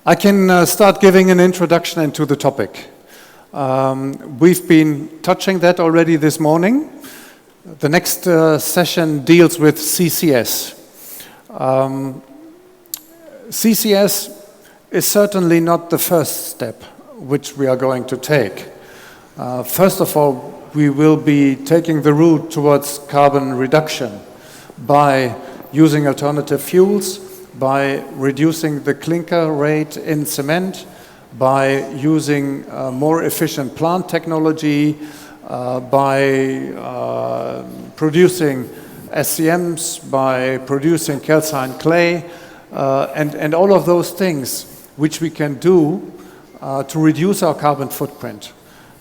I can start giving an introduction into the topic. We've been touching that already this morning. The next session deals with CCS. CCS is certainly not the first step which we are going to take. First of all, we will be taking the route towards carbon reduction by using alternative fuels, by reducing the clinker rate in cement, by using more efficient plant technology, by producing SCMs, by producing calcined clay, and all of those things which we can do to reduce our carbon footprint.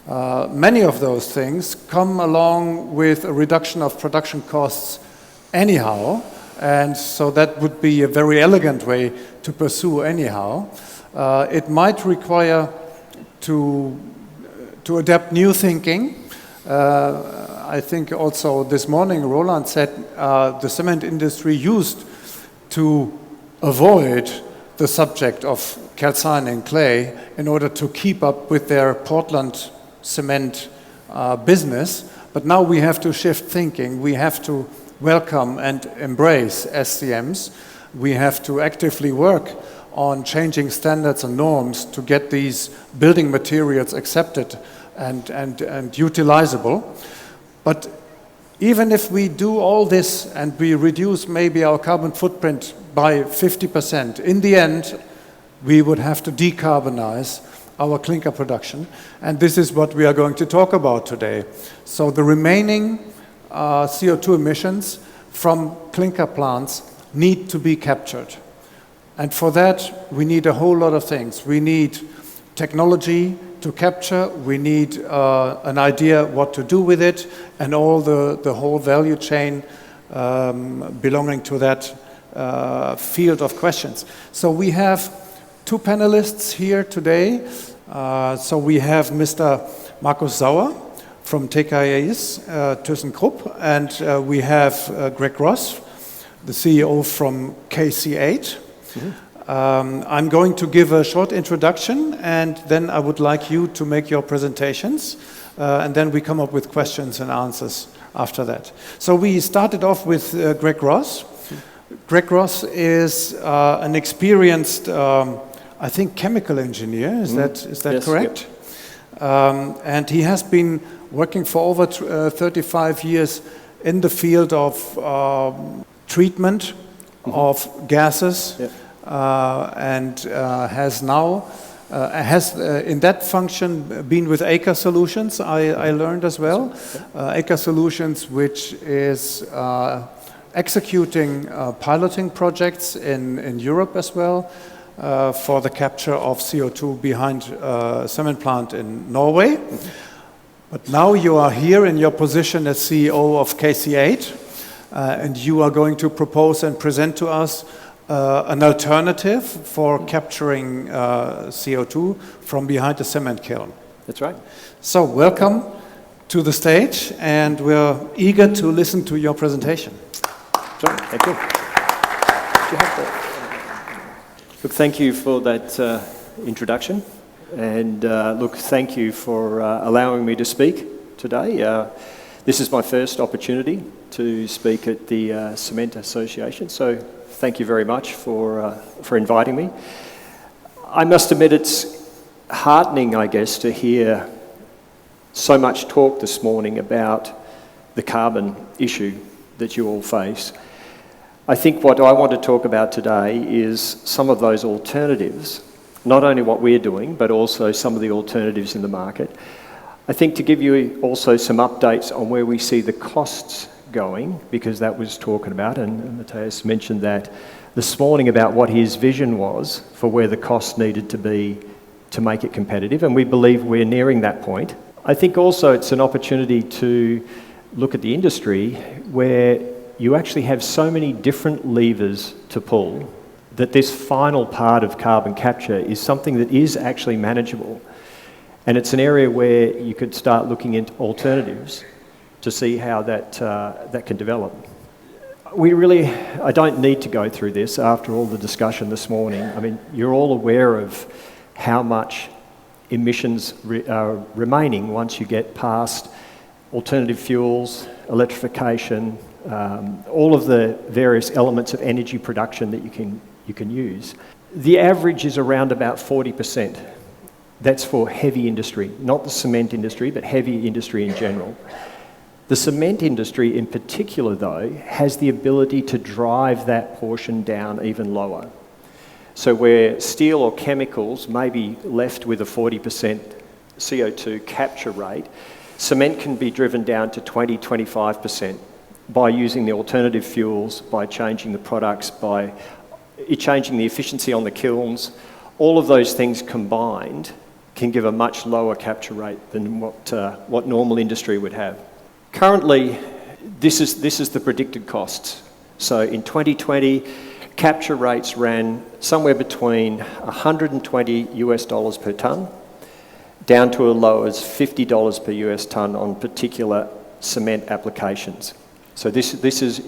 Many of those things come along with a reduction of production costs anyhow, and so that would be a very elegant way to pursue anyhow. It might require to adapt new thinking. I think also this morning Roland said the cement industry used to avoid the subject of calcining clay in order to keep up with their Portland cement business. But now we have to shift thinking. We have to welcome and embrace SCMs. We have to actively work on changing standards and norms to get these building materials accepted and utilizable. But even if we do all this and we reduce maybe our carbon footprint by 50%, in the end, we would have to decarbonize our clinker production. And this is what we are going to talk about today. So the remaining CO2 emissions from clinker plants need to be captured. And for that, we need a whole lot of things. We need technology to capture, we need an idea what to do with it, and all the whole value chain belonging to that field of questions. So we have two panelists here today. So we have Mr. Markus Sauer from TKIS ThyssenKrupp, and we have Greg Ross, the CEO from KC8. I'm going to give a short introduction, and then I would like you to make your presentations, and then we come up with questions and answers after that. So we started off with Greg Ross. Greg Ross is an experienced, I think, chemical engineer. Is that yes, correct? Yep. And he has been working for over 35 years in the field of treatment of gases. Yep. And has now in that function been with Aker Solutions, I learned as well. Aker Solutions, which is executing piloting projects in Europe as well for the capture of CO2 behind a cement plant in Norway. But now you are here in your position as CEO of KC8, and you are going to propose and present to us an alternative for capturing CO2 from behind the cement kiln. That's right. So welcome to the stage, and we're eager to listen to your presentation. Sure. Thank you. Look, thank you for that introduction, and look, thank you for allowing me to speak today. This is my first opportunity to speak at the Cement Association, so thank you very much for inviting me. I must admit it's heartening, I guess, to hear so much talk this morning about the carbon issue that you all face. I think what I want to talk about today is some of those alternatives, not only what we're doing, but also some of the alternatives in the market. I think to give you also some updates on where we see the costs going, because that was talking about, and Matthias mentioned that this morning about what his vision was for where the cost needed to be to make it competitive, and we believe we're nearing that point. I think also it's an opportunity to look at the industry where you actually have so many different levers to pull that this final part of carbon capture is something that is actually manageable. And it's an area where you could start looking into alternatives to see how that can develop. I don't need to go through this after all the discussion this morning. I mean, you're all aware of how much emissions are remaining once you get past alternative fuels, electrification, all of the various elements of energy production that you can use. The average is around about 40%. That's for heavy industry, not the cement industry, but heavy industry in general. The cement industry in particular, though, has the ability to drive that portion down even lower. So where steel or chemicals may be left with a 40% CO2 capture rate, cement can be driven down to 20-25% by using the alternative fuels, by changing the products, by changing the efficiency on the kilns. All of those things combined can give a much lower capture rate than what normal industry would have. Currently, this is the predicted costs. So in 2020, capture rates ran somewhere between $120 per tonne down to as low as $50 per US tonne on particular cement applications. So this is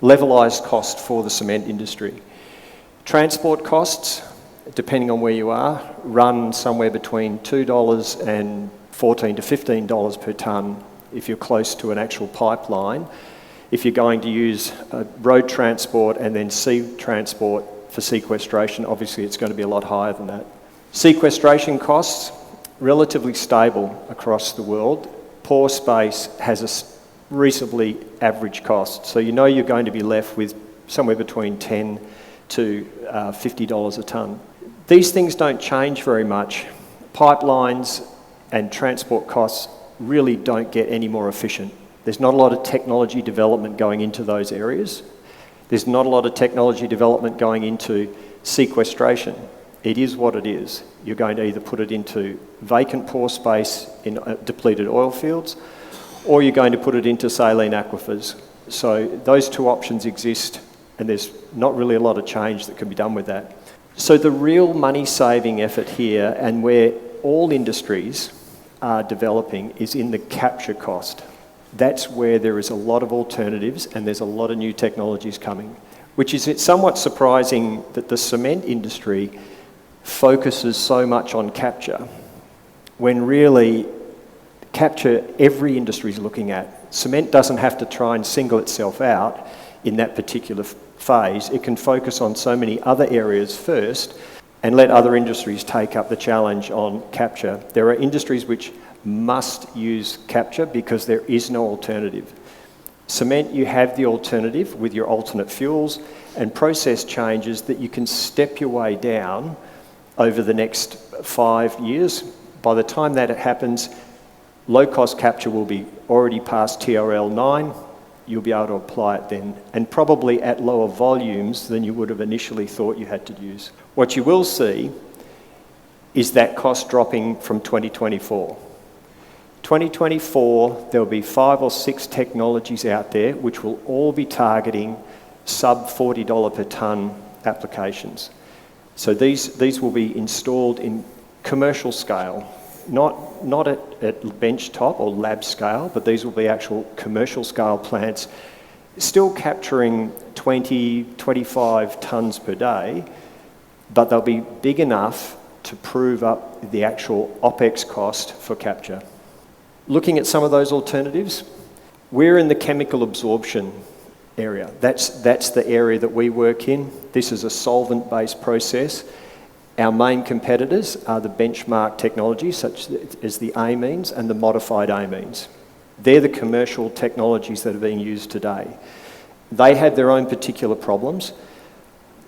levelised cost for the cement industry. Transport costs, depending on where you are, run somewhere between $2 and $14 to $15 per tonne if you're close to an actual pipeline. If you're going to use road transport and then sea transport for sequestration, obviously it's going to be a lot higher than that. Sequestration costs, relatively stable across the world. Pore space has a reasonably average cost. So you know you're going to be left with somewhere between $10 to $50 a tonne. These things don't change very much. Pipelines and transport costs really don't get any more efficient. There's not a lot of technology development going into those areas. There's not a lot of technology development going into sequestration. It is what it is. You're going to either put it into vacant pore space in depleted oil fields, or you're going to put it into saline aquifers. So those two options exist, and there's not really a lot of change that can be done with that. So the real money-saving effort here, and where all industries are developing, is in the capture cost. That's where there is a lot of alternatives and there's a lot of new technologies coming, which is it's somewhat surprising that the cement industry focuses so much on capture when really capture every industry is looking at. Cement doesn't have to try and single itself out in that particular phase. It can focus on so many other areas first and let other industries take up the challenge on capture. There are industries which must use capture because there is no alternative. Cement, you have the alternative with your alternate fuels and process changes that you can step your way down over the next 5 years. By the time that it happens, low-cost capture will be already past TRL 9. You'll be able to apply it then, and probably at lower volumes than you would have initially thought you had to use. What you will see is that cost dropping from 2024. 2024, there'll be 5 or 6 technologies out there which will all be targeting sub $40 per tonne applications. So these will be installed in commercial scale, not at bench top or lab scale, but these will be actual commercial scale plants, still capturing 20, 25 tonnes per day, but they'll be big enough to prove up the actual OPEX cost for capture. Looking at some of those alternatives, we're in the chemical absorption area. That's the area that we work in. This is a solvent-based process. Our main competitors are the benchmark technologies such as the amines and the modified amines. They're the commercial technologies that are being used today. They have their own particular problems.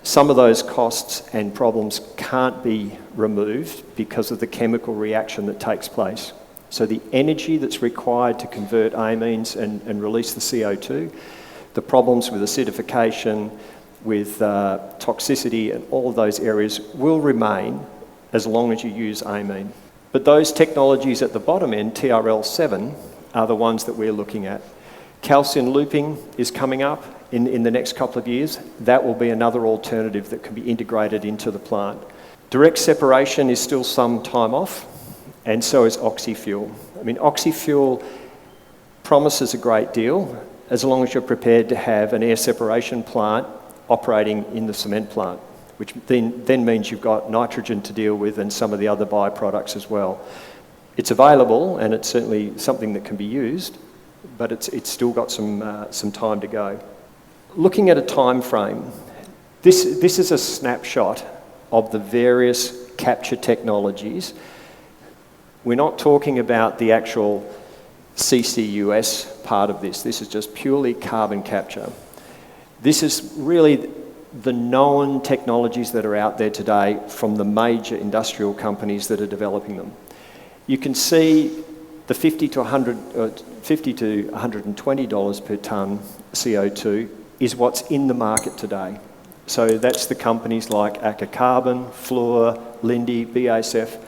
Some of those costs and problems can't be removed because of the chemical reaction that takes place. So the energy that's required to convert amines and release the CO2, the problems with acidification, with toxicity and all of those areas will remain as long as you use amine. But those technologies at the bottom end, TRL 7, are the ones that we're looking at. Calcium looping is coming up in the next couple of years. That will be another alternative that can be integrated into the plant. Direct separation is still some time off, and so is oxy-fuel. I mean, oxy-fuel promises a great deal as long as you're prepared to have an air separation plant operating in the cement plant, which then means you've got nitrogen to deal with and some of the other byproducts as well. It's available, and it's certainly something that can be used, but it's still got some time to go. Looking at a time frame, this is a snapshot of the various capture technologies. We're not talking about the actual CCUS part of this. This is just purely carbon capture. This is really the known technologies that are out there today from the major industrial companies that are developing them. You can see the $50 to $120 per tonne CO2 is what's in the market today. So that's the companies like Aker Carbon, Fluor, Linde, BASF.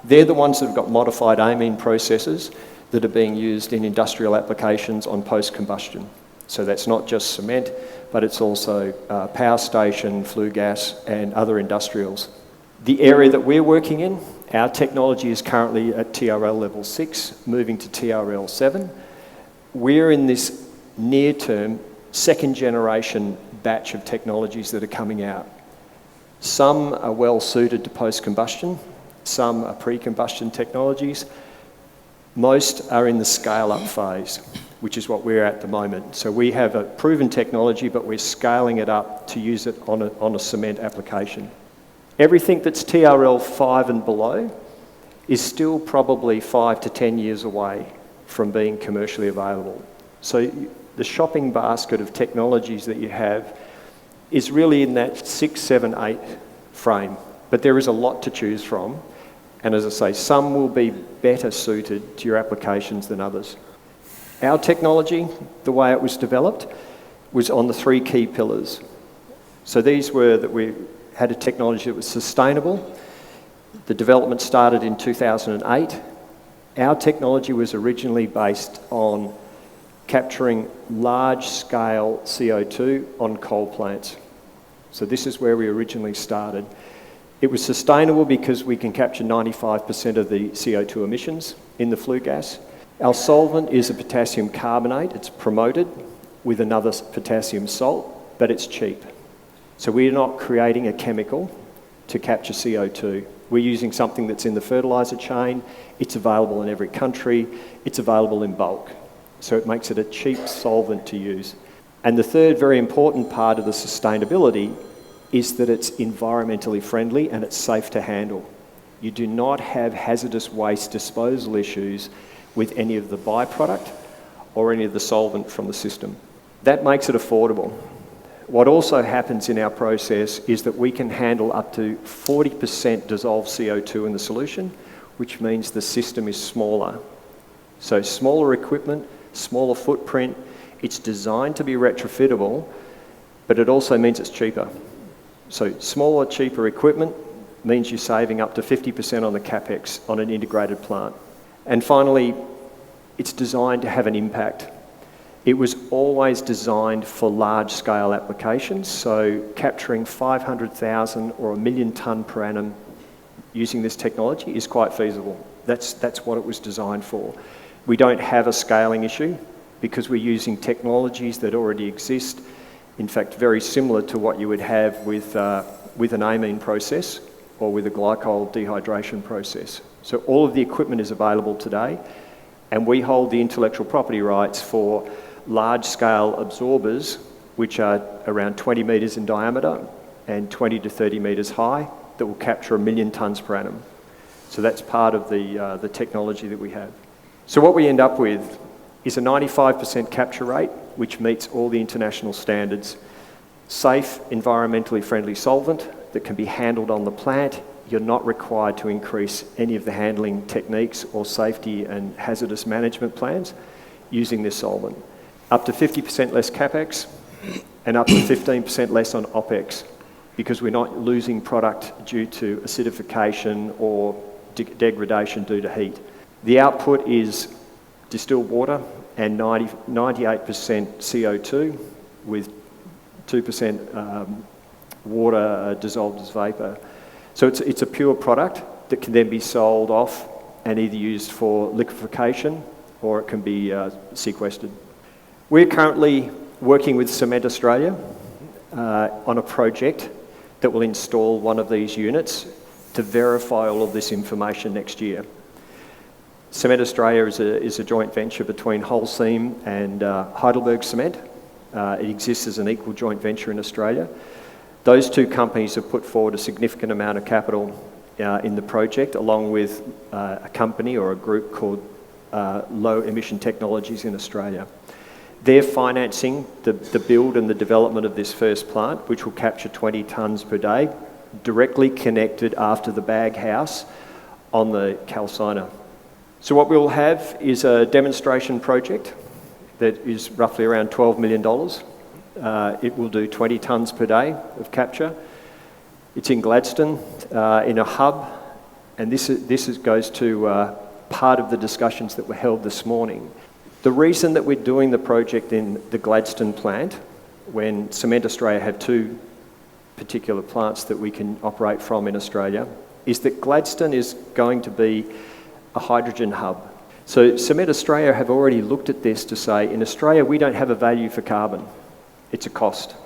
They're the ones that have got modified amine processes that are being used in industrial applications on post-combustion. So that's not just cement, but it's also power station, flue gas, and other industrials. The area that we're working in, our technology is currently at TRL level 6, moving to TRL 7. We're in this near-term, second-generation batch of technologies that are coming out. Some are well suited to post-combustion, some are pre-combustion technologies. Most are in the scale-up phase, which is what we're at the moment. So we have a proven technology, but we're scaling it up to use it on a cement application. Everything that's TRL 5 and below is still probably 5 to 10 years away from being commercially available. So the shopping basket of technologies that you have is really in that 6, 7, 8 frame. But there is a lot to choose from. And as I say, some will be better suited to your applications than others. Our technology, the way it was developed, was on the 3 key pillars. So these were that we had a technology that was sustainable. The development started in 2008. Our technology was originally based on capturing large-scale CO2 on coal plants. So this is where we originally started. It was sustainable because we can capture 95% of the CO2 emissions in the flue gas. Our solvent is a potassium carbonate. It's promoted with another potassium salt, but it's cheap. So we're not creating a chemical to capture CO2. We're using something that's in the fertiliser chain. It's available in every country. It's available in bulk. So it makes it a cheap solvent to use. And the third very important part of the sustainability is that it's environmentally friendly and it's safe to handle. You do not have hazardous waste disposal issues with any of the byproduct or any of the solvent from the system. That makes it affordable. What also happens in our process is that we can handle up to 40% dissolved CO2 in the solution, which means the system is smaller. So smaller equipment, smaller footprint. It's designed to be retrofittable, but it also means it's cheaper. So smaller, cheaper equipment means you're saving up to 50% on the capex on an integrated plant. And finally, it's designed to have an impact. It was always designed for large-scale applications, so capturing 500,000 or 1 million tonne per annum using this technology is quite feasible. That's what it was designed for. We don't have a scaling issue because we're using technologies that already exist, in fact, very similar to what you would have with an amine process or with a glycol dehydration process. So all of the equipment is available today, and we hold the intellectual property rights for large-scale absorbers, which are around 20 metres in diameter and 20 to 30 metres high, that will capture 1 million tonnes per annum. So that's part of the technology that we have. So what we end up with is a 95% capture rate, which meets all the international standards. Safe, environmentally friendly solvent that can be handled on the plant. You're not required to increase any of the handling techniques or safety and hazardous management plans using this solvent. Up to 50% less capex and up to 15% less on OPEX, because we're not losing product due to acidification or degradation due to heat. The output is distilled water and 98% CO2 with 2% water dissolved as vapour. So it's a pure product that can then be sold off and either used for liquefaction or it can be sequestered. We're currently working with Cement Australia on a project that will install one of these units to verify all of this information next year. Cement Australia is a joint venture between Holcim and Heidelberg Cement. It exists as an equal joint venture in Australia. Those two companies have put forward a significant amount of capital in the project, along with a company or a group called Low Emission Technologies in Australia. They're financing the build and the development of this first plant, which will capture 20 tonnes per day, directly connected after the bag house on the calciner. So what we'll have is a demonstration project that is roughly around $12 million. It will do 20 tonnes per day of capture. It's in Gladstone, in a hub, and this goes to part of the discussions that were held this morning. The reason that we're doing the project in the Gladstone plant, when Cement Australia have two particular plants that we can operate from in Australia, is that Gladstone is going to be a hydrogen hub. So Cement Australia have already looked at this to say, in Australia we don't have a value for carbon. It's a cost.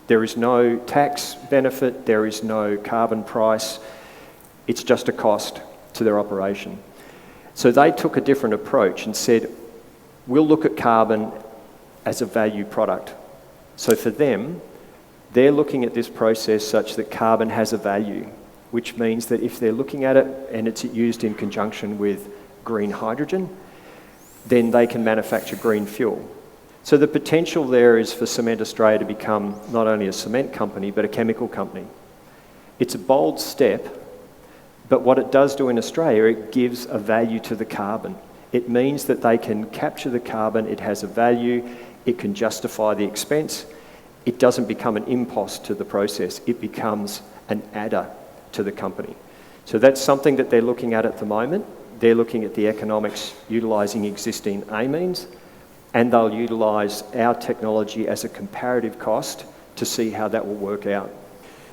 There is no tax benefit, there is no carbon price. It's just a cost to their operation. So they took a different approach and said, we'll look at carbon as a value product. So for them, they're looking at this process such that carbon has a value, which means that if they're looking at it and it's used in conjunction with green hydrogen, then they can manufacture green fuel. So the potential there is for Cement Australia to become not only a cement company, but a chemical company. It's a bold step, but what it does do in Australia, it gives a value to the carbon. It means that they can capture the carbon, it has a value, it can justify the expense. It doesn't become an impost to the process, it becomes an adder to the company. So that's something that they're looking at the moment. They're looking at the economics utilising existing amines, and they'll utilise our technology as a comparative cost to see how that will work out.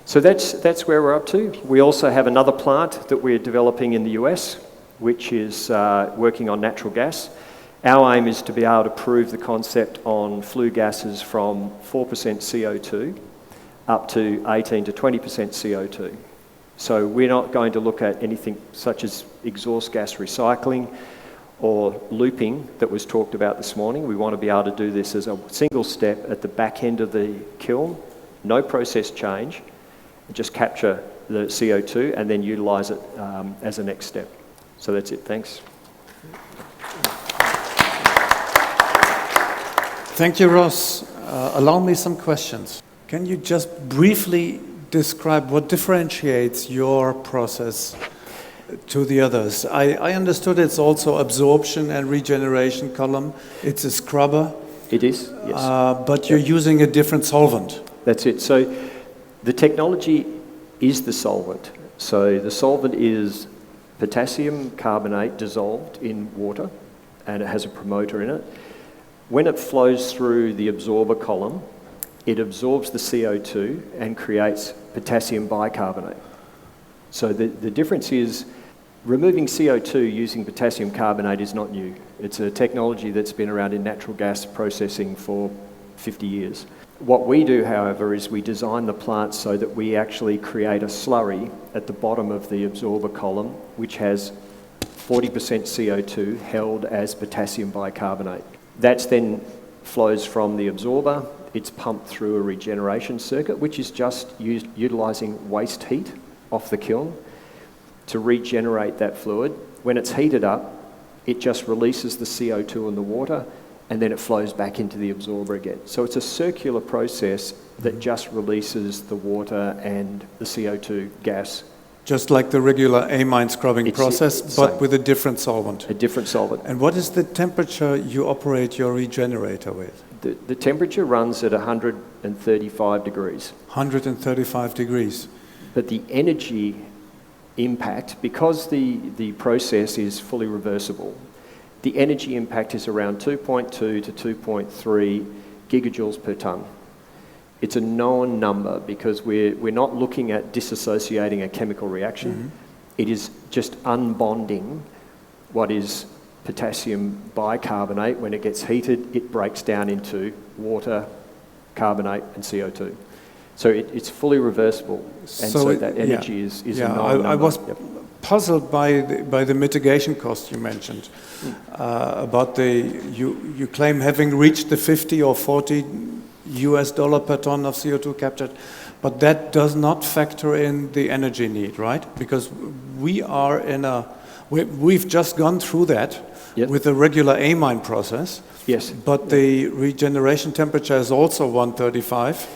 So that's where we're up to. We also have another plant that we're developing in the US, which is working on natural gas. Our aim is to be able to prove the concept on flue gases from 4% CO2 up to 18 to 20% CO2. So we're not going to look at anything such as exhaust gas recycling or looping that was talked about this morning. We want to be able to do this as a single step at the back end of the kiln, no process change, just capture the CO2 and then utilise it as a next step. So that's it, thanks. Thank you, Ross. Allow me some questions. Can you just briefly describe what differentiates your process to the others? I understood it's also absorption and regeneration column. It's a scrubber. It is, yes. But you're using a different solvent. That's it. So the technology is the solvent. So the solvent is potassium carbonate dissolved in water, and it has a promoter in it. When it flows through the absorber column, it absorbs the CO2 and creates potassium bicarbonate. So the difference is removing CO2 using potassium carbonate is not new. It's a technology that's been around in natural gas processing for 50 years. What we do, however, is we design the plant so that we actually create a slurry at the bottom of the absorber column, which has 40% CO2 held as potassium bicarbonate. That then flows from the absorber. It's pumped through a regeneration circuit, which is just utilising waste heat off the kiln to regenerate that fluid. When it's heated up, it just releases the CO2 in the water, and then it flows back into the absorber again. So it's a circular process that just releases the water and the CO2 gas. Just like the regular amine scrubbing process, but with a different solvent. A different solvent. And what is the temperature you operate your regenerator with? The temperature runs at 135 degrees. 135 degrees. But the energy impact, because the process is fully reversible, the energy impact is around 2.2 to 2.3 gigajoules per tonne. It's a known number because we're not looking at disassociating a chemical reaction. Mm-hmm. It is just unbonding what is potassium bicarbonate, when it gets heated, it breaks down into water, carbonate and CO2. So it's fully reversible, and so that energy is a known number. I was puzzled by the mitigation cost you mentioned. About you claim having reached the 50 or 40 US dollar per ton of CO2 captured, but that does not factor in the energy need, right? Because we've just gone through that with the regular amine process. Yes. But the regeneration temperature is also 135,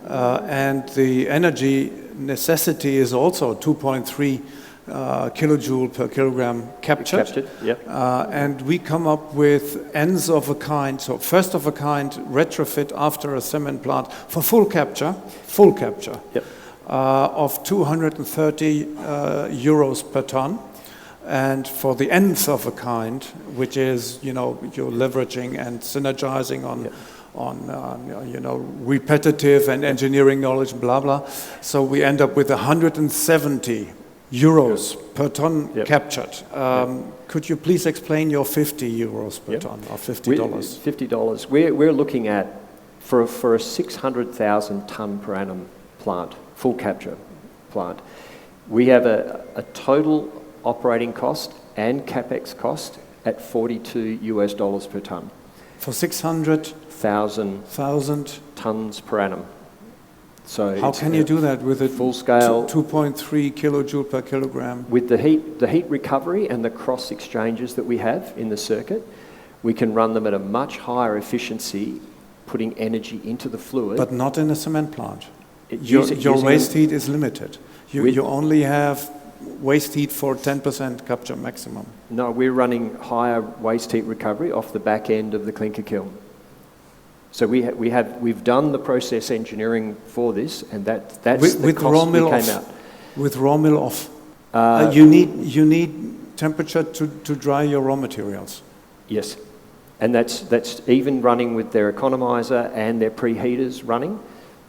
and the energy necessity is also 2.3 kilojoule per kilogram captured. And we come up with ends of a kind, so first of a kind retrofit after a cement plant for full capture, of 230 euros per ton. And for the nth of a kind, which is, you're leveraging and synergizing on repetitive and engineering knowledge, blah, blah. So we end up with 170 euros per ton captured. Could you please explain your 50 euros per ton, or $50? $50. We're looking at, for a 600,000 ton per annum plant, full capture plant, we have a total operating cost and capex cost at $42 US per ton. For 600,000 tons per annum. So how can you do that with a full scale 2.3 kilojoule per kilogram? With the heat recovery and the cross exchanges that we have in the circuit, we can run them at a much higher efficiency, putting energy into the fluid. But not in a cement plant. Your waste heat is limited. You only have waste heat for 10% capture maximum. No, we're running higher waste heat recovery off the back end of the clinker kiln. So we've done the process engineering for this, and that's the cost we came out. With raw mill off. You need temperature to dry your raw materials. Yes, and that's even running with their economizer and their preheaters running.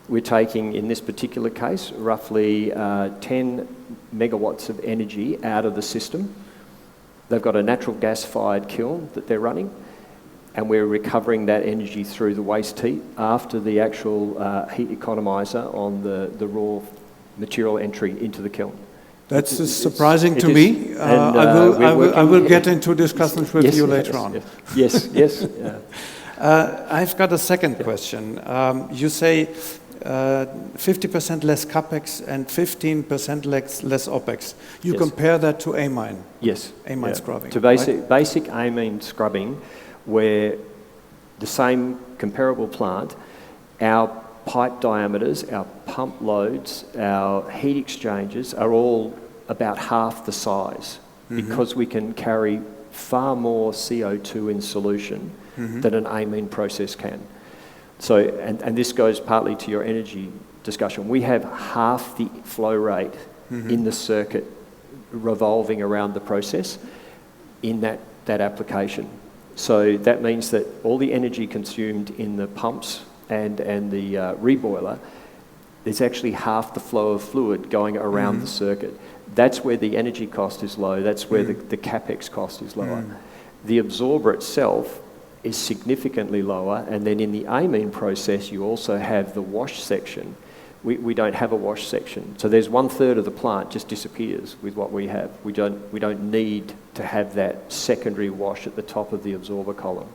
We're taking, in this particular case, roughly 10 megawatts of energy out of the system. They've got a natural gas-fired kiln that they're running, and we're recovering that energy through the waste heat after the actual heat economizer on the raw material entry into the kiln. That's surprising to me. I will get into discussions with you later on. Yes. I've got a second question. You say 50% less capex and 15% less opex. You compare that to amine. Yes. Amine scrubbing. To basic amine scrubbing, where the same comparable plant, our pipe diameters, our pump loads, our heat exchangers are all about half the size, because we can carry far more CO2 in solution than an amine process can. So, and this goes partly to your energy discussion. We have half the flow rate in the circuit revolving around the process in that application. So that means that all the energy consumed in the pumps and the reboiler, there's actually half the flow of fluid going around the circuit. That's where the energy cost is low. That's where the capex cost is lower. The absorber itself is significantly lower, and then in the amine process you also have the wash section. We don't have a wash section, so there's 1/3 of the plant just disappears with what we have. We don't need to have that secondary wash at the top of the absorber column.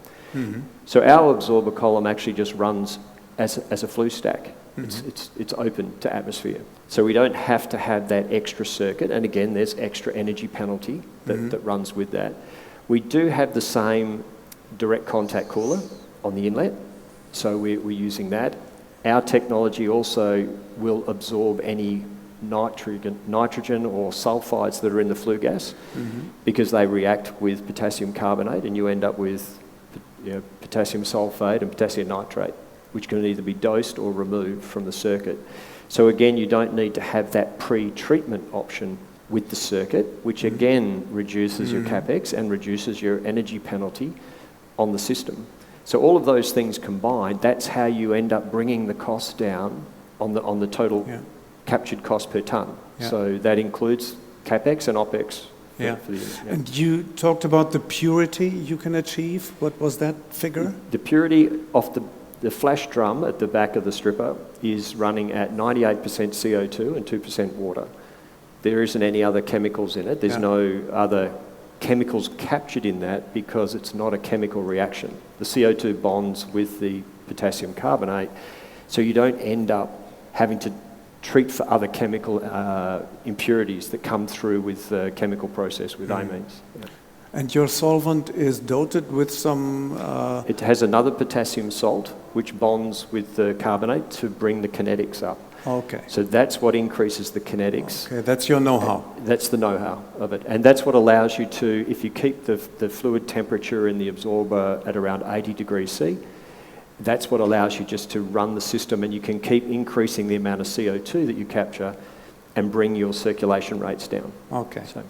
So our absorber column actually just runs as a flue stack. It's open to atmosphere, so we don't have to have that extra circuit. And again, there's extra energy penalty that runs with that. We do have the same direct contact cooler on the inlet, so we're using that. Our technology also will absorb any nitrogen or sulfides that are in the flue gas, because they react with potassium carbonate, and you end up with potassium sulfate and potassium nitrate, which can either be dosed or removed from the circuit. So again, you don't need to have that pre-treatment option with the circuit, which again reduces your capex and reduces your energy penalty on the system. So all of those things combined, that's how you end up bringing the cost down on the total captured cost per tonne. So that includes capex and opex Yeah. for the unit. Yeah. And you talked about the purity you can achieve. What was that figure? The purity of the flash drum at the back of the stripper is running at 98% CO2 and 2% water. There isn't any other chemicals in it. There's no other chemicals captured in that because it's not a chemical reaction. The CO2 bonds with the potassium carbonate, so you don't end up having to treat for other chemical impurities that come through with the chemical process with amines. Yeah. And your solvent is dosed with some... It has another potassium salt which bonds with the carbonate to bring the kinetics up. Okay. So that's what increases the kinetics. Okay, that's your know-how. That's the know-how of it. And that's what allows you to, if you keep the fluid temperature in the absorber at around 80 degrees C, that's what allows you just to run the system, and you can keep increasing the amount of CO2 that you capture and bring your circulation rates down. Okay. So.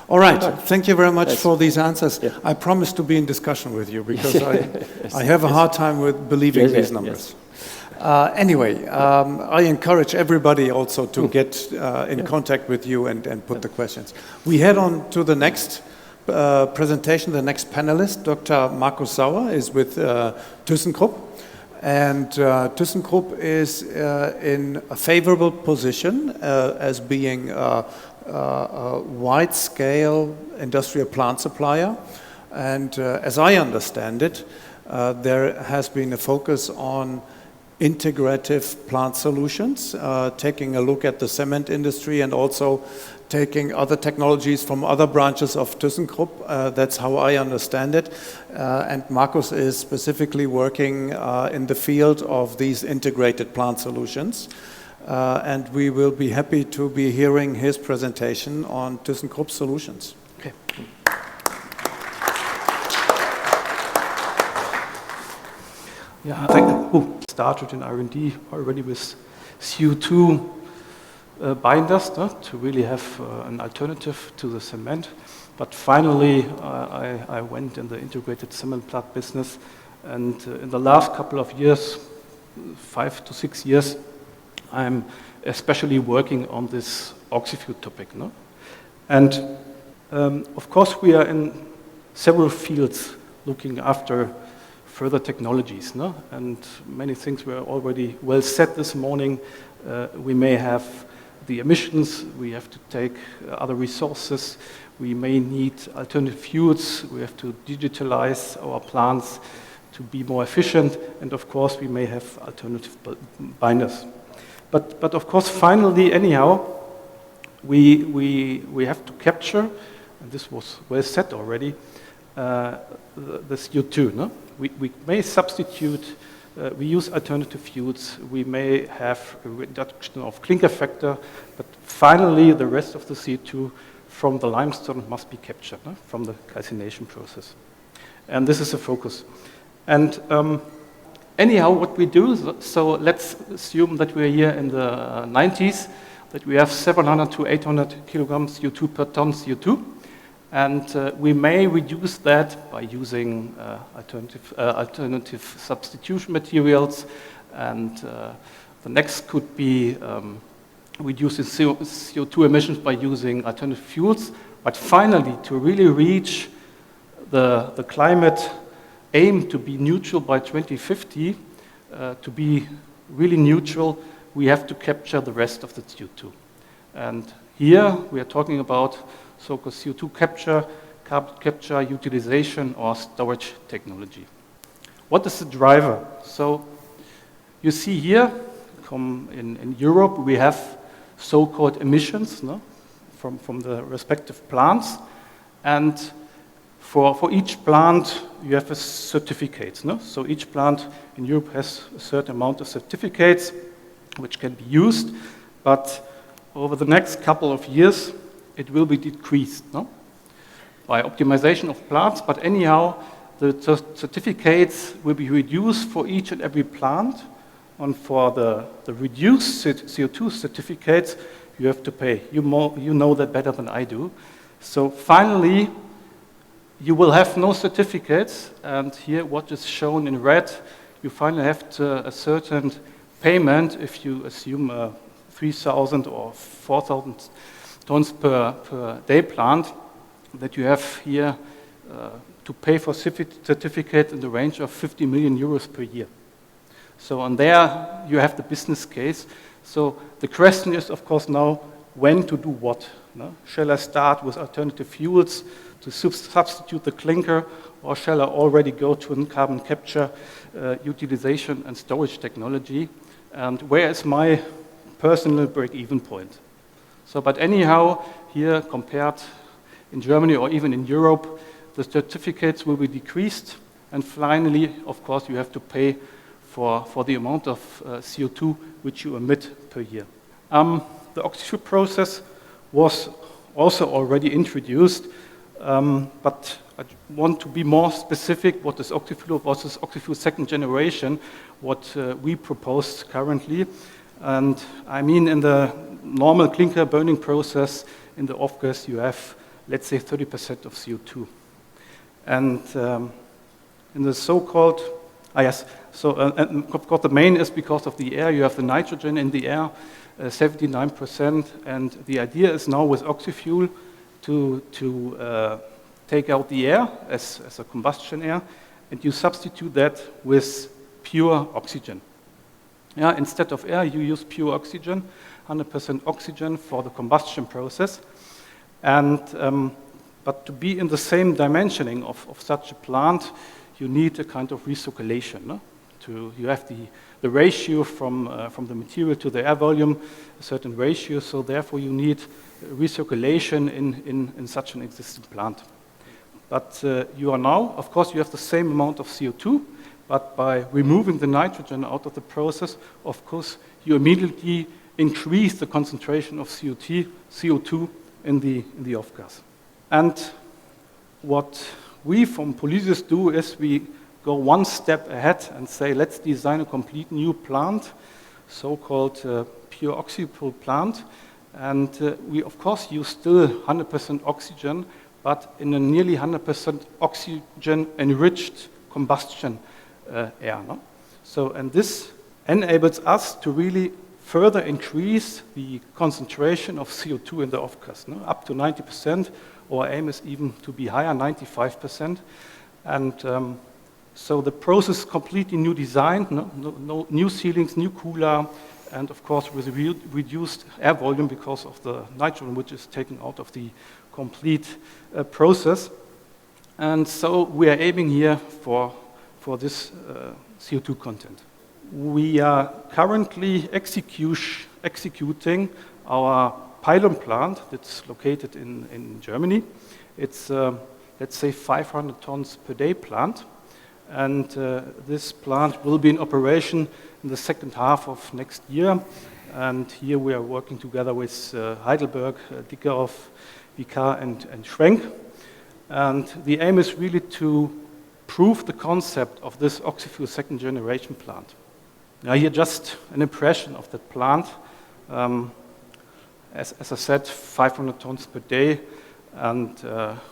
All right. Thank you very much for these answers. Yeah. I promise to be in discussion with you because I have a hard time with believing these numbers. Yes. Anyway, I encourage everybody also to get in contact with you and put the questions. We head on to the next presentation. The next panelist, Dr. Markus Sauer, is with ThyssenKrupp. And ThyssenKrupp is in a favorable position as being a wide-scale industrial plant supplier. And as I understand it, there has been a focus on integrative plant solutions, taking a look at the cement industry and also taking other technologies from other branches of ThyssenKrupp. That's how I understand it. And Markus is specifically working in the field of these integrated plant solutions. And we will be happy to be hearing his presentation on ThyssenKrupp solutions. Okay. Yeah, I started in R&D already with CO2 binders to really have an alternative to the cement. But finally, I went in the integrated cement plant business. And in the last couple of years, 5 to 6 years, I'm especially working on this oxyfuel topic. No? And of course, we are in several fields looking after further technologies, no? And many things were already well said this morning. We may have the emissions, we have to take other resources, we may need alternative fuels, we have to digitalize our plants to be more efficient, and of course we may have alternative binders. But of course, finally, anyhow, we have to capture, and this was well said already, the CO2, no? We may substitute, we use alternative fuels, we may have a reduction of clinker factor, but finally the rest of the CO2 from the limestone must be captured, no? From the calcination process. And this is a focus. And anyhow, what we do, so let's assume that we're here in the 90s, that we have 700 to 800 kilograms CO2 per ton CO2. And we may reduce that by using alternative substitution materials. And the next could be reducing CO2 emissions by using alternative fuels. But finally, to really reach the climate aim to be neutral by 2050, to be really neutral, we have to capture the rest of the CO2. And here we are talking about so-called CO2 capture, carbon capture, utilization, or storage technology. What is the driver? So you see here, in Europe, we have so-called emissions, no? from the respective plants. And for each plant, you have a certificate. No? So each plant in Europe has a certain amount of certificates which can be used. But over the next couple of years, it will be decreased, no? By optimization of plants, but anyhow, the certificates will be reduced for each and every plant, and for the reduced CO2 certificates, you have to pay. You know that better than I do. So finally, you will have no certificates, and here what is shown in red, you finally have a certain payment if you assume 3,000 or 4,000 tons per day plant. that you have here to pay for certificates in the range of 50 million euros per year. So on there, you have the business case. So the question is, of course, now when to do what. No? Shall I start with alternative fuels to substitute the clinker, or shall I already go to a carbon capture utilization and storage technology? And where is my personal break-even point? So, but anyhow, here compared in Germany or even in Europe, the certificates will be decreased. And finally, of course, you have to pay for the amount of CO2 which you emit per year. The oxy-fuel process was also already introduced, but I want to be more specific. What is oxy-fuel? What is oxy-fuel second generation? What we propose currently. And I mean, in the normal clinker burning process in the off-gas, you have, let's say, 30% of CO2. And in the so-called, and of course the main is because of the air. You have the nitrogen in the air, 79%. And the idea is now with oxy-fuel to take out the air as a combustion air, and you substitute that with pure oxygen. Yeah, instead of air, you use pure oxygen, 100% oxygen for the combustion process. And but to be in the same dimensioning of such a plant, you need a kind of recirculation. No? You have the ratio from the material to the air volume, a certain ratio, so therefore you need recirculation in such an existing plant. But you are now, of course, you have the same amount of CO2, but by removing the nitrogen out of the process, of course, you immediately increase the concentration of CO2 in the off-gas. And what we from Polysius do is we go one step ahead and say, let's design a complete new plant, so-called pure oxy-fuel plant. And we, of course, use still 100% oxygen, but in a nearly 100% oxygen-enriched combustion air. No? So, and this enables us to really further increase the concentration of CO2 in the off-gas, no? Up to 90%. Our aim is even to be higher, 95%. And so the process is completely new design, no new ceilings, new cooler, and of course with reduced air volume because of the nitrogen which is taken out of the complete process. And so we are aiming here for this CO2 content. We are currently executing our pilot plant that's located in Germany. It's, let's say, 500 tons per day plant. And this plant will be in operation in the second half of next year. And here we are working together with Heidelberg, Dickerhoff, Vicar, and Schwenk. And the aim is really to prove the concept of this oxy-fuel second generation plant. Now here just an impression of that plant. As I said, 500 tons per day, and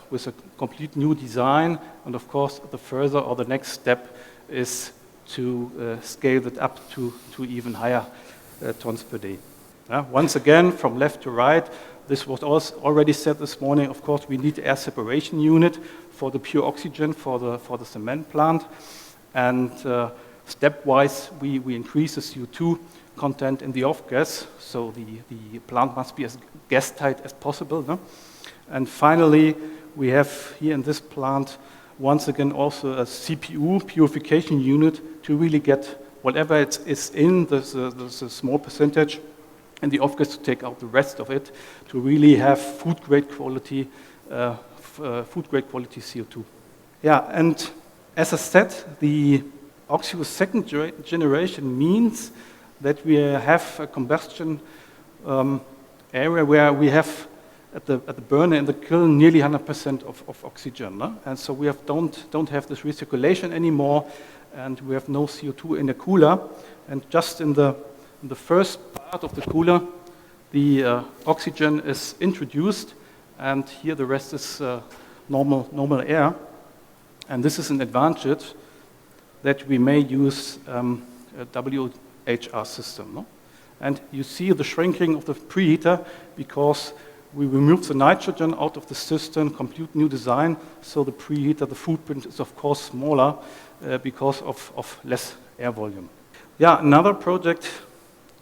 with a complete new design. And of course, the next step is to scale that up to even higher tons per day. Once again, from left to right, this was also already said this morning. Of course, we need air separation unit for the pure oxygen for the cement plant, and stepwise we increase the CO2 content in the off-gas, so the plant must be as gas-tight as possible. No? And finally, we have here in this plant, once again, also a CPU purification unit to really get whatever it is in the small percentage in the off-gas to take out the rest of it, to really have food-grade quality CO2. Yeah, and as I said, the oxy-fuel second generation means that we have a combustion area where we have at the burner in the kiln nearly 100% of oxygen, no? And so we don't have this recirculation anymore, and we have no CO2 in the cooler. And just in the first part of the cooler, the oxygen is introduced, and here the rest is normal air. And this is an advantage that we may use a WHR system. No? And you see the shrinking of the preheater because We remove the nitrogen out of the system, complete new design, so the preheater, the footprint is of course smaller because of less air volume. Yeah, another project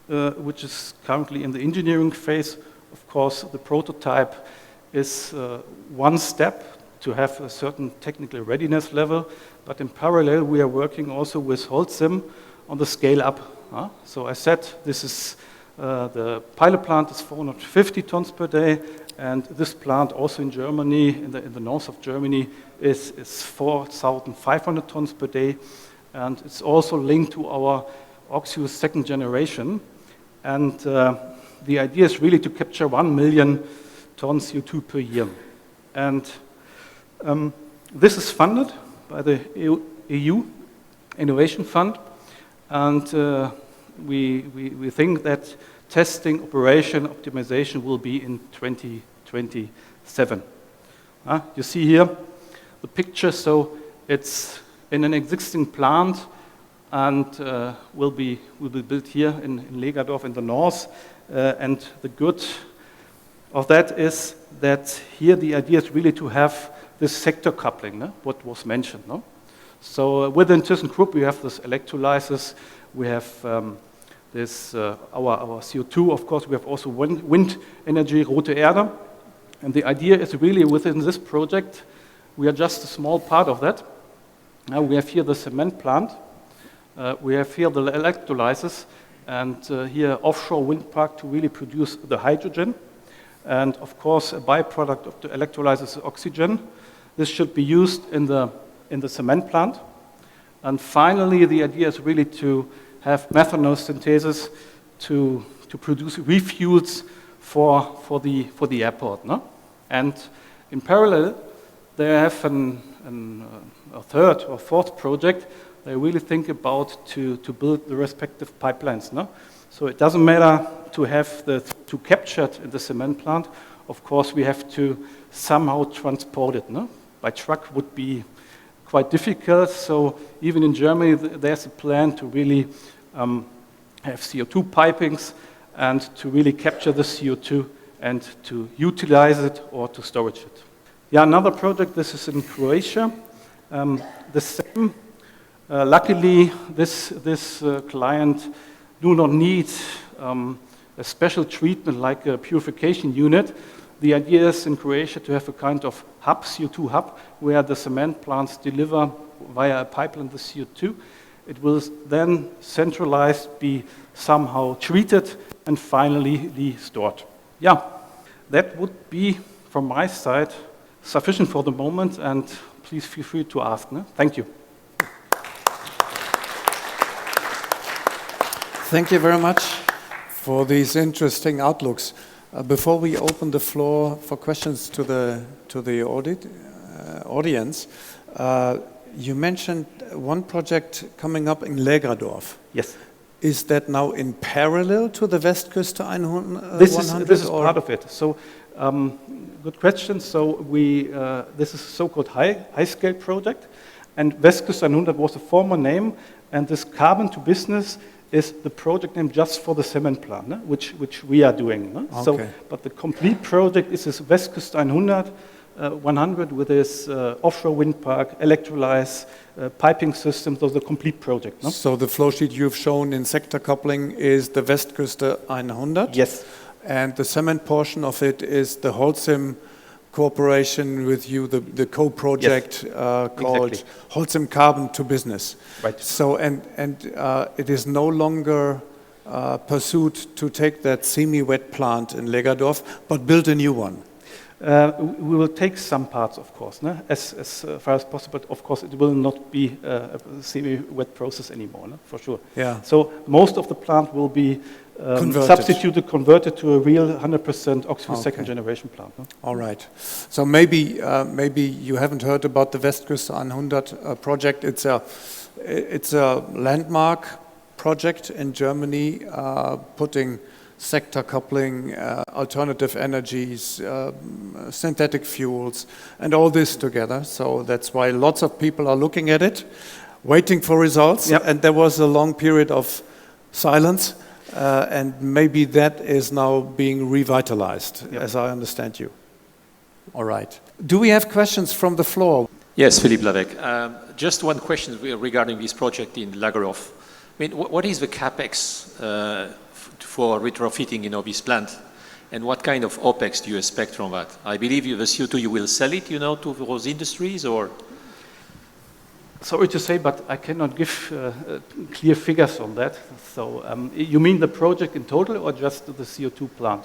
which is currently in the engineering phase, of course, the prototype is one step to have a certain technical readiness level, but in parallel we are working also with Holcim on the scale up. So I said this is the pilot plant is 450 tons per day, and this plant also in Germany, in the north of Germany, is 4,500 tons per day, and it's also linked to our Oxyus second generation. And the idea is really to capture 1 million tons CO2 per year. And this is funded by the EU Innovation Fund, and we think that testing, operation, optimization will be in 2027. You see here the picture, so it's in an existing plant and will be built here in Legerdorf in the north. And the good of that is that here the idea is really to have this sector coupling, what was mentioned. No? So within ThyssenKrupp we have this electrolysis, we have this our CO2, of course, we have also wind energy, Rote Erde. And the idea is really within this project, we are just a small part of that. Now we have here the cement plant, we have here the electrolysis, and here offshore wind park to really produce the hydrogen. And of course, a byproduct of the electrolysis is oxygen. This should be used in the cement plant. And finally, the idea is really to have methanol synthesis to produce refuels for the airport. No? And in parallel, they have a third or fourth project. They really think about to build the respective pipelines. No? So it doesn't matter to have to capture it in the cement plant. Of course, we have to somehow transport it. No? By truck would be quite difficult. So even in Germany, there's a plan to really have CO2 pipings and to really capture the CO2 and to utilize it or to storage it. Yeah, another project, this is in Croatia. The same. Luckily, this client do not need a special treatment like a purification unit. The idea is in Croatia to have a kind of hub, CO2 hub, where the cement plants deliver via a pipeline the CO2. It will then centralized be somehow treated and finally be stored. Yeah, that would be from my side sufficient for the moment, and please feel free to ask. No? Thank you. Thank you very much for these interesting outlooks. Before we open the floor for questions to the audience, you mentioned one project coming up in Legerdorf. Yes. Is that now in parallel to the Westküste 100? This is part of it. So, good question. So this is a so-called high-scale project, and Westküste 100 was a former name, and this carbon to business is the project name just for the cement plant, which we are doing. Okay. So, but the complete project is this Westküste 100 with this offshore wind park, electrolyze, piping system, so the complete project. No? So the flow sheet you've shown in sector coupling is the Westküste 100? Yes. And the cement portion of it is the Holcim cooperation with you, the co-project called exactly. Holcim Carbon to Business. Right. So, and it is no longer pursued to take that semi-wet plant in Legerdorf, but build a new one. We will take some parts, of course, as far as possible. Of course, it will not be a semi-wet process anymore, for sure. Yeah. So most of the plant will be converted to a real 100% Oxyus second generation plant. All right. So maybe you haven't heard about the Westküste 100 project. It's a landmark project in Germany, putting sector coupling, alternative energies, synthetic fuels, and all this together. So that's why lots of people are looking at it, waiting for results. Yep. And there was a long period of silence. and maybe that is now being revitalized, as I understand you. All right. Do we have questions from the floor? Yes, Philippe Lavec. Just one question regarding this project in Lagerhof. I mean, what is the capex for retrofitting, this plant, and what kind of OPEX do you expect from that? I believe the CO2 you will sell it, to those industries, or? Sorry to say, but I cannot give clear figures on that. So you mean the project in total, or just the CO2 plant?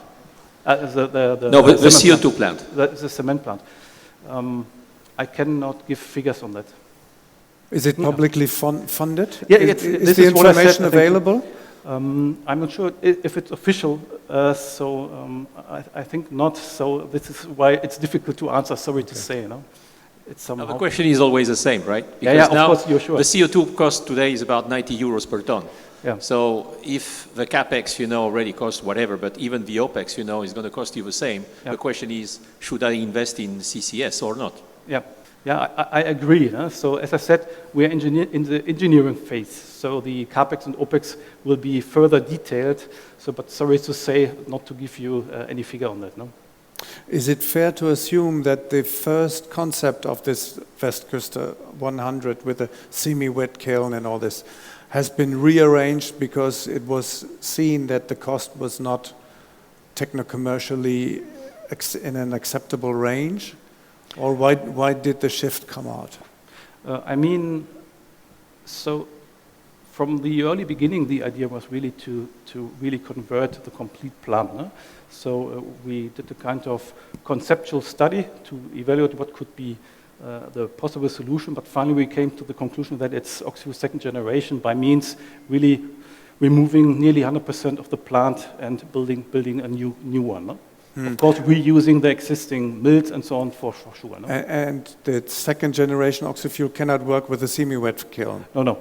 The CO2 plant. The cement plant. I cannot give figures on that. Is it publicly funded? Yeah, is the information available? I'm not sure if it's official, I think not. So this is why it's difficult to answer. Sorry to say, It's somehow. The question is always the same, right? Because of course, you're sure. The CO2 cost today is about 90 euros per ton. Yeah. So if the capex, already costs whatever, but even the OPEX, is going to cost you the same. Yeah. The question is, should I invest in CCS or not? Yeah, I agree. So as I said, we are in the engineering phase. So the capex and OPEX will be further detailed. So, but sorry to say, not to give you any figure on that. No. Is it fair to assume that the first concept of this Westküste 100 with a semi-wet kiln and all this has been rearranged because it was seen that the cost was not techno-commercially in an acceptable range? Or why did the shift come out? So from the early beginning, the idea was really to really convert the complete plant. No? So we did a kind of conceptual study to evaluate what could be the possible solution, but finally we came to the conclusion that it's Oxyfuel second generation by means really removing nearly 100% of the plant and building a new one. No? Of course, reusing the existing mills and so on for sure. No? And the second generation Oxyfuel cannot work with a semi-wet kiln? No.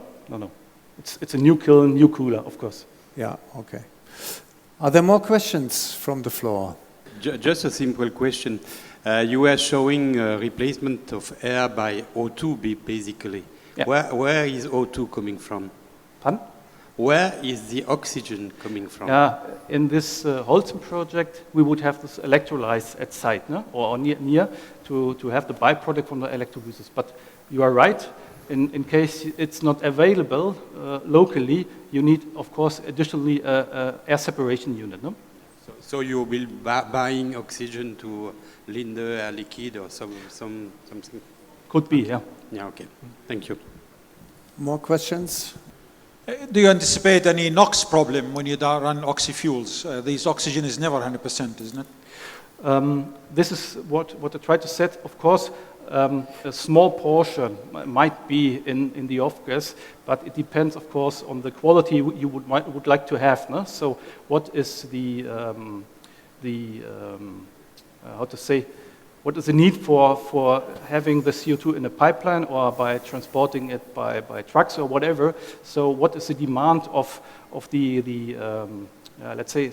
It's a new kiln, new cooler, of course. Yeah, okay. Are there more questions from the floor? Just a simple question. You were showing replacement of air by O2, basically. Yeah. Where is O2 coming from? Pardon? Where is the oxygen coming from? In this Holcim project, we would have this electrolyze at site, no? Or near to have the byproduct from the electrolysis. But you are right. In case it's not available locally, you need, of course, additionally air separation unit, no? So you will be buying oxygen to Linde Air Liquide or something? Could be, yeah. Yeah, okay. Thank you. More questions? Do you anticipate any NOx problem when you run oxy-fuels? This oxygen is never 100%, isn't it? This is what I tried to set. Of course, a small portion might be in the off-gas, but it depends, of course, on the quality you would like to have. No? So what is what is the need for having the CO2 in a pipeline or by transporting it by trucks or whatever? So what is the demand of the let's say,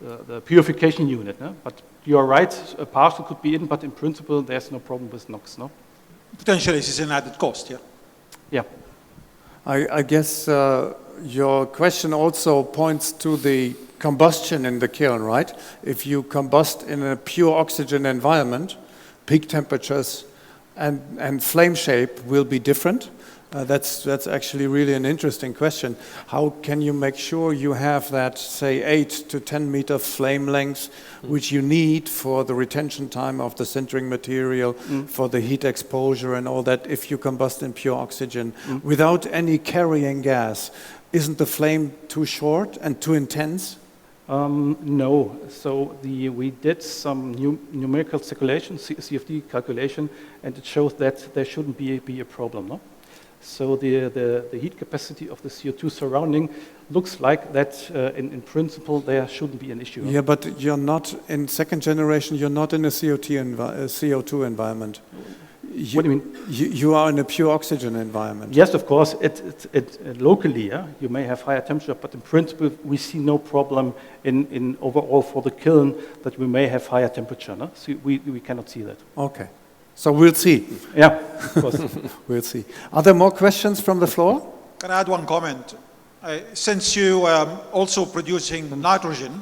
the purification unit? No? But you are right, a partial could be in, but in principle, there's no problem with NOx, no? Potentially, this is an added cost, yeah? Yeah. I guess your question also points to the combustion in the kiln, right? If you combust in a pure oxygen environment, peak temperatures and flame shape will be different. That's actually really an interesting question. How can you make sure you have that, say, 8 to 10 meter flame length, which you need for the retention time of the sintering material, for the heat exposure and all that, if you combust in pure oxygen without any carrying gas? Isn't the flame too short and too intense? No. So we did some numerical calculation, CFD calculation, and it shows that there shouldn't be a problem, no? So the heat capacity of the CO2 surrounding looks like that in principle there shouldn't be an issue. Yeah, but you're not in second generation, you're not in a CO2 environment. What do you mean? You are in a pure oxygen environment. Yes, of course. It locally, you may have higher temperature, but in principle we see no problem in overall for the kiln that we may have higher temperature. No? So we cannot see that. Okay. So we'll see. Yeah, of course. We'll see. Are there more questions from the floor? Can I add one comment? Since you also producing nitrogen,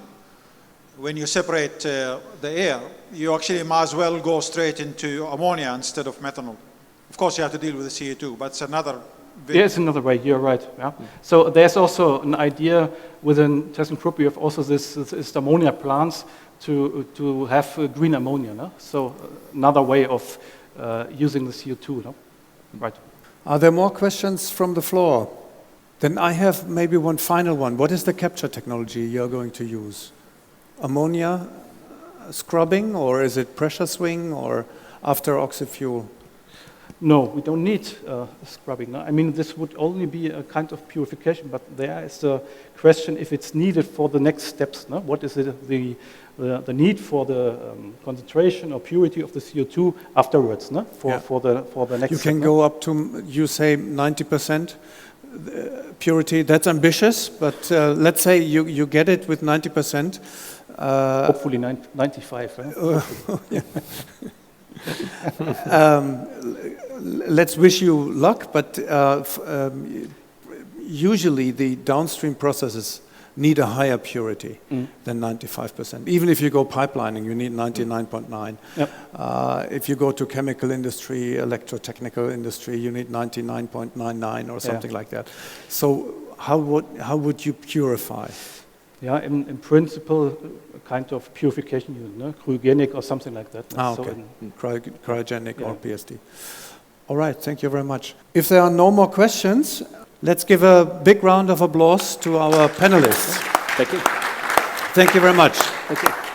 when you separate the air, you actually might as well go straight into ammonia instead of methanol. Of course, you have to deal with the CO2, but it's another. There's another way. You're right. Yeah. So there's also an idea within ThyssenKrupp. We have also this ammonia plants to have green ammonia. No? So another way of using the CO2. No? Right. Are there more questions from the floor? Then I have maybe one final one. What is the capture technology you're going to use? Ammonia scrubbing, or is it pressure swing, or after oxy-fuel? No, we don't need scrubbing. No? I mean, this would only be a kind of purification, but there is the question if it's needed for the next steps. No? What is the need for the concentration or purity of the CO2 afterwards? No? For the next. You step, can go up to, you say, 90% purity. That's ambitious, but let's say you get it with 90%. Hopefully 95. Right? Let's wish you luck, but usually the downstream processes need a higher purity than 95%. Even if you go pipelining, you need 99.9. Yep. If you go to chemical industry, electrotechnical industry, you need 99.99 or something like that. So how would you purify? Yeah, in principle, a kind of purification unit, no? Cryogenic or something like that. No? Okay. Cryogenic or PSD. All right, thank you very much. If there are no more questions, let's give a big round of applause to our panelists. Thank you. Thank you very much. Thank you.